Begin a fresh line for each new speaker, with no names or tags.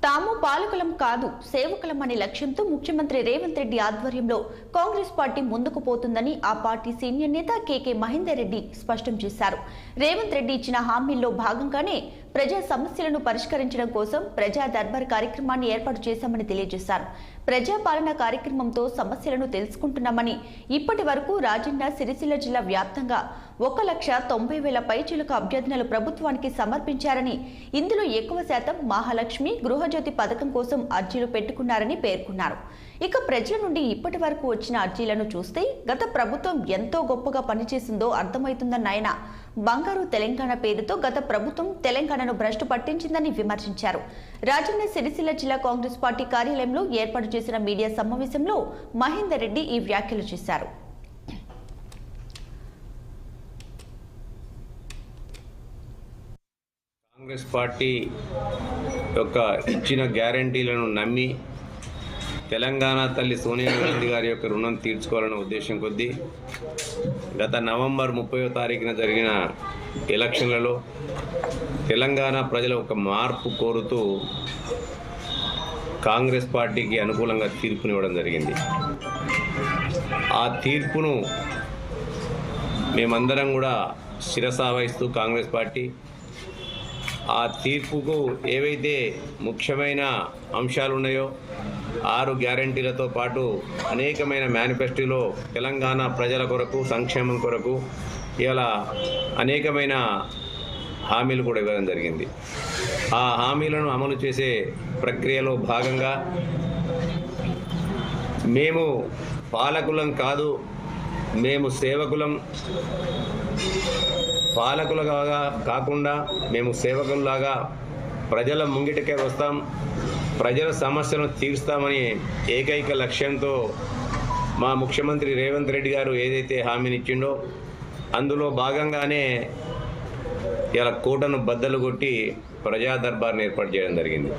తాము పాలకులం కాదు సేవకులం అనే లక్ష్యంతో ముఖ్యమంత్రి రేవంత్ రెడ్డి ఆధ్వర్యంలో కాంగ్రెస్ పార్టీ ముందుకు పోతుందని ఆ పార్టీ సీనియర్ నేత కేకే మహేందర్ రెడ్డి స్పష్టం చేశారు. రేవంత్ రెడ్డి ఇచ్చిన హామీల్లో భాగంగానే ప్రజా సమస్యలను పరిష్కరించడం కోసం ప్రజా దర్బార్ కార్యక్రమాన్ని ఏర్పాటు చేశామని తెలియజేశారు. ప్రజాపాలన కార్యక్రమంతో సమస్యలను తెలుసుకుంటున్నామని, ఇప్పటి వరకు రాజన్న సిరిసిల్ల జిల్లా వ్యాప్తంగా 1,90,000 పైచిలుక అభ్యర్థనలు ప్రభుత్వానికి సమర్పించారని, ఇందులో ఎక్కువ శాతం మహాలక్ష్మి గృహజ్యోతి పథకం కోసం అర్జీలు పెట్టుకున్నారని పేర్కొన్నారు. ఇక ప్రజల నుండి ఇప్పటి వరకు వచ్చిన అర్జీలను చూస్తే గత ప్రభుత్వం ఎంతో గొప్పగా పనిచేసిందో అర్థమవుతుందన్న ఆయన, బంగారు తెలంగాణ పేరుతో గత ప్రభుత్వం తెలంగాణను భ్రష్టు పట్టించిందని విమర్శించారు. రాజన్న సిరిసిల్ల జిల్లా కాంగ్రెస్ పార్టీ కార్యాలయంలో ఏర్పాటు చేసిన మీడియా సమావేశంలో మహేందర్ రెడ్డి ఈ వ్యాఖ్యలు చేశారు.
కాంగ్రెస్ పార్టీ యొక్క ఇచ్చిన గ్యారంటీలను నమ్మి తెలంగాణ తల్లి సోనియా గాంధీ గారి యొక్క రుణం తీర్చుకోవాలనే ఉద్దేశం కొద్దీ గత నవంబర్ 30వ తారీఖున జరిగిన ఎలక్షన్లలో తెలంగాణ ప్రజల ఒక మార్పు కోరుతూ కాంగ్రెస్ పార్టీకి అనుకూలంగా తీర్పునివ్వడం జరిగింది. ఆ తీర్పును మేమందరం కూడా శిరసావహిస్తూ కాంగ్రెస్ పార్టీ ఆ తీర్పుకు ఏవైతే ముఖ్యమైన అంశాలు ఉన్నాయో 6 గ్యారంటీలతో పాటు అనేకమైన మేనిఫెస్టోలో తెలంగాణ ప్రజల కొరకు సంక్షేమం కొరకు ఇలా అనేకమైన హామీలు కూడా ఇవ్వడం జరిగింది. ఆ హామీలను అమలు చేసే ప్రక్రియలో భాగంగా మేము పాలకులం కాదు, మేము సేవకులం, పాలకులుగా కాకుండా మేము సేవకుల్లాగా ప్రజల ముంగిటికే వస్తాం, ప్రజల సమస్యలను తీరుస్తామని ఏకైక లక్ష్యంతో మా ముఖ్యమంత్రి రేవంత్ రెడ్డి గారు ఏదైతే హామీనిచ్చిండో అందులో భాగంగానే ఇలా కోటను బద్దలు కొట్టి ప్రజా దర్బార్ని ఏర్పాటు చేయడం జరిగింది.